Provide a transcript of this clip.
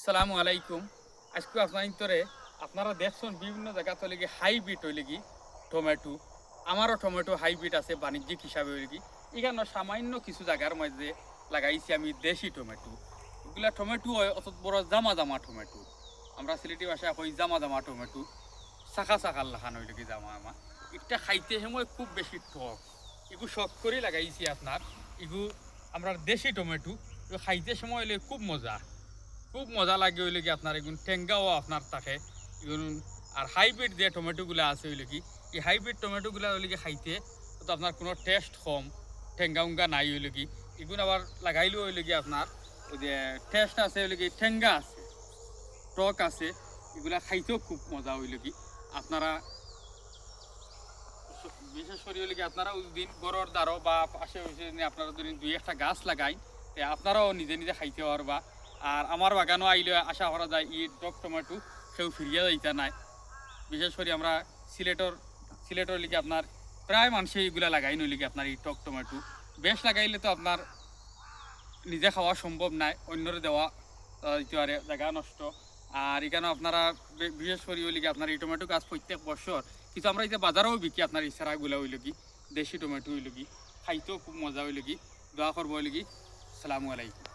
আসসালামু আলাইকুম। আজকে আপনার ভিতরে আপনারা দেখছেন বিভিন্ন জায়গা তো লেগে হাইব্রিড হইলে কি টমেটো। আমারও টমেটো হাইব্রিড আছে বাণিজ্যিক হিসাবে হইলে কি। এখানে সামান্য কিছু জায়গার মধ্যে লাগাইছি আমি দেশি টমেটো। এগুলা টমেটো হয় অত বড় জামা জামা টমেটো। আমরা সিলেটি ভাষায় কই জামা জামা টমেটো। শাখা শাখার লাখান হইলে কি জামা আমা। এটা খাইতে সময় খুব বেশি টক। এগু শখ করে লাগাইছি আপনার। এগু আমরা দেশি টমেটো। খাইতে সময় হইলে খুব মজা। খুব মজা লাগে হইলে কি আপনার এগুন টেঙ্গাও আপনার থাকে এগুন। আর হাইব্রিড যে টমেটোগুলো আছে হইলে কি এই হাইব্রিড টমেটোগুলো হইলে কি খাইতে তো আপনার কোনো টেস্ট কম, ঠেঙ্গা উঙ্গা নাই হইলে কি এগুন আবার লাগাইলেও হইলে কি আপনার ওই যে টেস্ট আছে হইলে কি ঠেঙ্গা আছে, টক আছে, এগুলা খাইতেও খুব মজা হইলে কি আপনারা বিশেষ করে হইলে কি আপনারা ওই দিন গরর দ্বারও বা পাশে আপনারা যদি দুই একটা গাছ লাগাই আপনারাও নিজে নিজে খাইতে পারবা। আর আমার বাগানও আইলে আশা করা যায় ই টক টমেটো কেউ ফিরিয়ে যাইতে নাই। বিশেষ করে আমরা সিলেটর লিগে আপনার প্রায় মানুষে এইগুলা লাগাই নইলে কি আপনার এই টক টমেটো বেশ লাগাইলে তো আপনার নিজে খাওয়া সম্ভব নাই, অন্যরে দেওয়া দিতে পারে, জায়গা নষ্ট। আর এখানে আপনারা বিশেষ করে হইলে কি আপনার এই টমেটো গাছ প্রত্যেক বছর কিন্তু আমরা এই যে বাজারেও বিকি আপনার এই সারাগুলা হইল কি দেশি টমেটো হইল কি খাইতেও খুব মজা হইল কি। দোয়া করবো হইল কি। আসসালামু আলাইকুম।